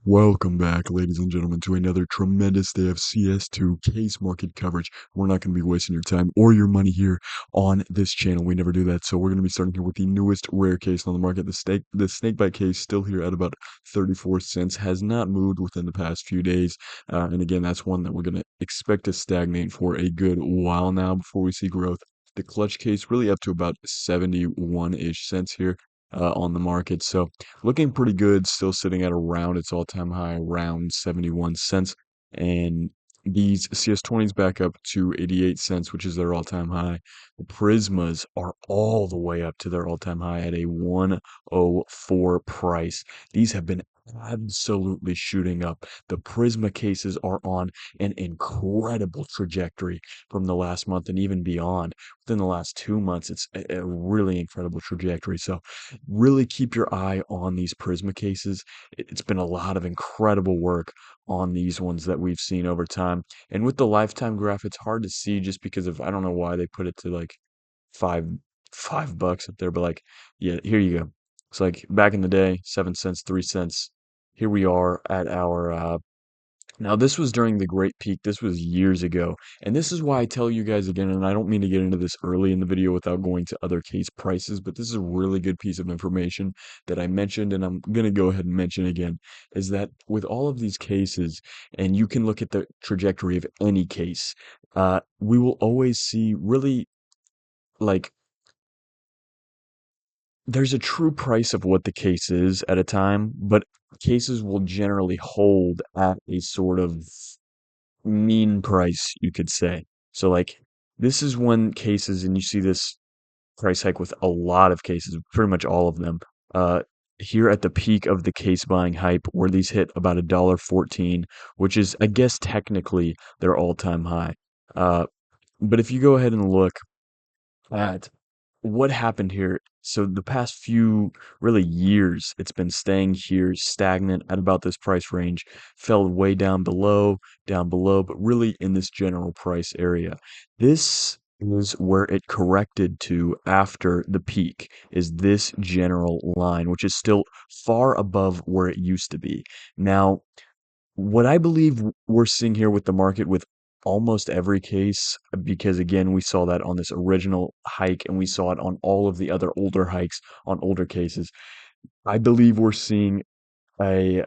Welcome back, ladies and gentlemen, to another tremendous day of CS2 case market coverage. We're not going to be wasting your time or your money here on this channel. We never do that. So we're going to be starting here with the newest rare case on the market. The snakebite case still here at about 34 cents, has not moved within the past few days. And again, that's one that we're going to expect to stagnate for a good while now before we see growth. The clutch case really up to about 71-ish cents here on the market. So looking pretty good, still sitting at around its all-time high, around 71 cents. And these CS20s back up to 88 cents, which is their all-time high. The Prismas are all the way up to their all-time high at a 104 price. These have been absolutely shooting up. The Prisma cases are on an incredible trajectory from the last month and even beyond. Within the last 2 months, it's a really incredible trajectory. So really keep your eye on these Prisma cases. It's been a lot of incredible work on these ones that we've seen over time. And with the lifetime graph, it's hard to see just because of I don't know why they put it to like five $5 up there, but like yeah, here you go. It's like back in the day, 7 cents, 3 cents. Here we are at our now, this was during the great peak. This was years ago. And this is why I tell you guys again, and I don't mean to get into this early in the video without going to other case prices, but this is a really good piece of information that I mentioned, and I'm going to go ahead and mention again, is that with all of these cases, and you can look at the trajectory of any case, we will always see really like there's a true price of what the case is at a time, but cases will generally hold at a sort of mean price, you could say. So, like, this is when cases, and you see this price hike with a lot of cases, pretty much all of them. Uh, Here at the peak of the case buying hype, where these hit about $1.14, which is, I guess, technically their all-time high. Uh, but if you go ahead and look at what happened here, so the past few really years, it's been staying here stagnant at about this price range, fell way down below, but really in this general price area. This is where it corrected to after the peak, is this general line, which is still far above where it used to be. Now, what I believe we're seeing here with the market with almost every case, because again, we saw that on this original hike and we saw it on all of the other older hikes on older cases. I believe we're seeing a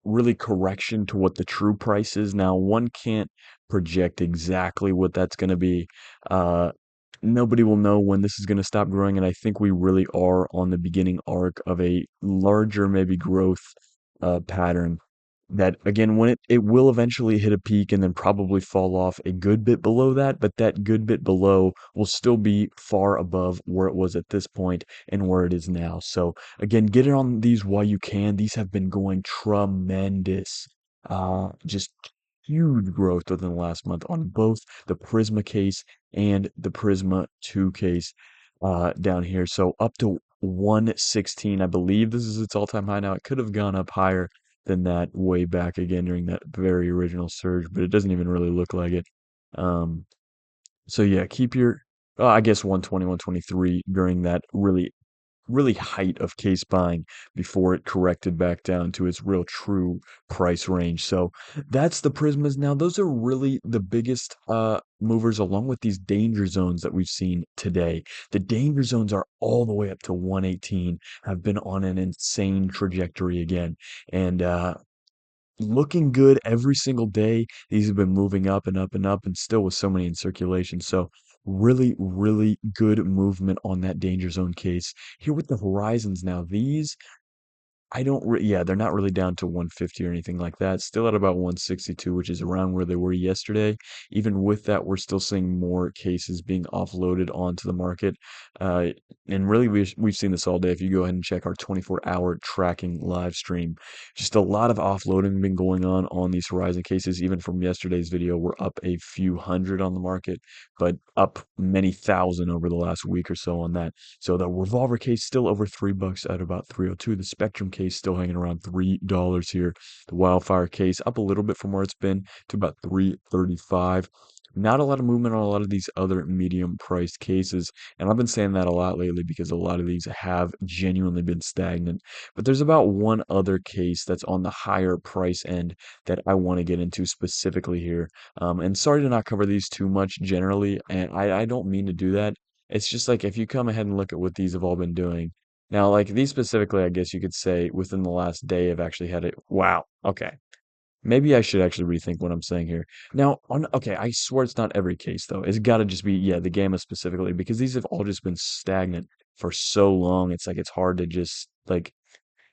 really correction to what the true price is. Now, one can't project exactly what that's going to be. Uh, Nobody will know when this is going to stop growing, and I think we really are on the beginning arc of a larger, maybe growth pattern. That again, when it will eventually hit a peak and then probably fall off a good bit below that, but that good bit below will still be far above where it was at this point and where it is now. So again, get in on these while you can. These have been going tremendous. Just huge growth within the last month on both the Prisma case and the Prisma 2 case down here. So up to 116, I believe this is its all-time high now. It could have gone up higher than that way back again during that very original surge, but it doesn't even really look like it. Um, so yeah, keep your, I guess 120, 123 during that really height of case buying before it corrected back down to its real true price range. So that's the Prismas. Now, those are really the biggest movers along with these danger zones that we've seen today. The danger zones are all the way up to 118, have been on an insane trajectory again. And looking good every single day. These have been moving up and up and up, and still with so many in circulation. So really, really good movement on that danger zone case. Here with the horizons now, these I don't yeah, they're not really down to 150 or anything like that. Still at about 162, which is around where they were yesterday. Even with that, we're still seeing more cases being offloaded onto the market. Uh, and really, we've seen this all day. If you go ahead and check our 24-hour tracking live stream, just a lot of offloading been going on these Horizon cases. Even from yesterday's video, we're up a few hundred on the market, but up many thousand over the last week or so on that. So the revolver case still over $3 at about 302. The Spectrum case still hanging around $3 here. The Wildfire case up a little bit from where it's been to about 335. not a lot of movement on a lot of these other medium priced cases. And I've been saying that a lot lately because a lot of these have genuinely been stagnant. But there's about one other case that's on the higher price end that I want to get into specifically here. And sorry to not cover these too much generally, and I don't mean to do that. It's just like if you come ahead and look at what these have all been doing. Now, like these specifically, I guess you could say within the last day have actually had it. Wow. Okay. Maybe I should actually rethink what I'm saying here. Now, okay, I swear it's not every case though. It's got to just be, yeah, the gamma specifically, because these have all just been stagnant for so long. It's like it's hard to just like,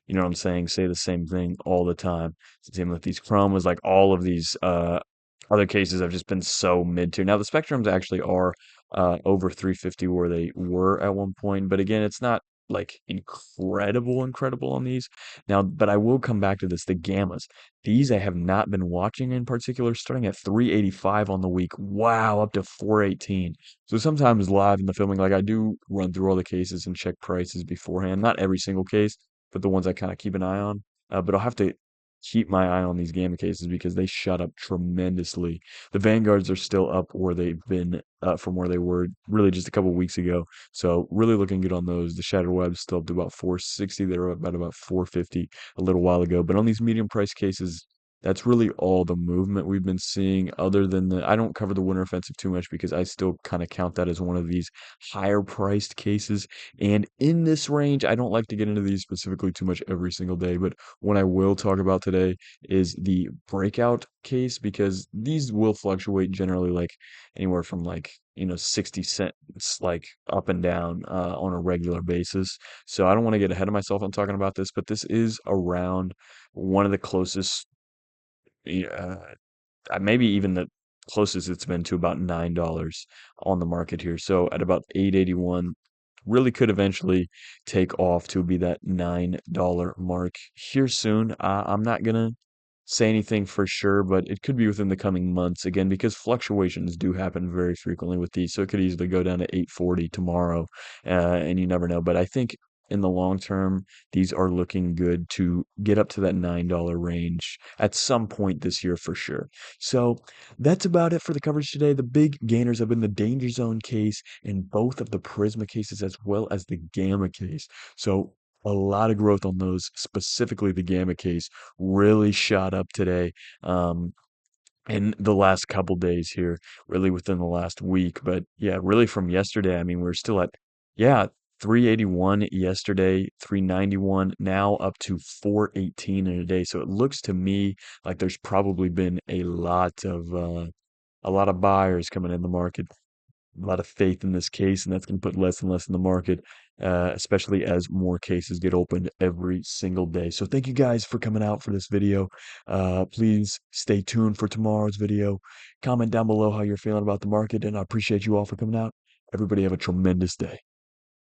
you know what I'm saying, say the same thing all the time. Same with these chromas, like all of these other cases have just been so mid tier. Now the spectrums actually are over 350 where they were at one point, but again, it's not like incredible on these. Now, but I will come back to this, the gammas. These I have not been watching in particular, starting at 385 on the week. Wow, up to 418. So sometimes live in the filming, like I do run through all the cases and check prices beforehand. Not every single case, but the ones I kind of keep an eye on. But I'll have to keep my eye on these gamma cases because they shot up tremendously. The Vanguards are still up where they've been from where they were really just a couple weeks ago. So really looking good on those. The Shattered Web's still up to about 460. They were up about 450 a little while ago. But on these medium price cases, that's really all the movement we've been seeing, other than I don't cover the winter offensive too much because I still kind of count that as one of these higher priced cases. And in this range, I don't like to get into these specifically too much every single day, but what I will talk about today is the breakout case because these will fluctuate generally like anywhere from like, 60 cents like up and down on a regular basis. So I don't want to get ahead of myself on talking about this, but this is around one of the closest, yeah, maybe even the closest it's been to about $9 on the market here. So at about 881, really could eventually take off to be that $9 mark here soon. I'm not gonna say anything for sure, but it could be within the coming months again because fluctuations do happen very frequently with these. So it could easily go down to 840 tomorrow, and you never know. But I think in the long term, these are looking good to get up to that $9 range at some point this year for sure. So that's about it for the coverage today. The big gainers have been the Danger Zone case and both of the Prisma cases as well as the Gamma case. So a lot of growth on those, specifically the Gamma case, really shot up today. In the last couple days here, really within the last week. But yeah, really from yesterday, I mean, we're still at, yeah, 381 yesterday, 391, now up to 418 in a day. So it looks to me like there's probably been a lot of buyers coming in the market, a lot of faith in this case, and that's going to put less and less in the market, especially as more cases get opened every single day. So thank you guys for coming out for this video. Please stay tuned for tomorrow's video. Comment down below how you're feeling about the market, and I appreciate you all for coming out. Everybody have a tremendous day.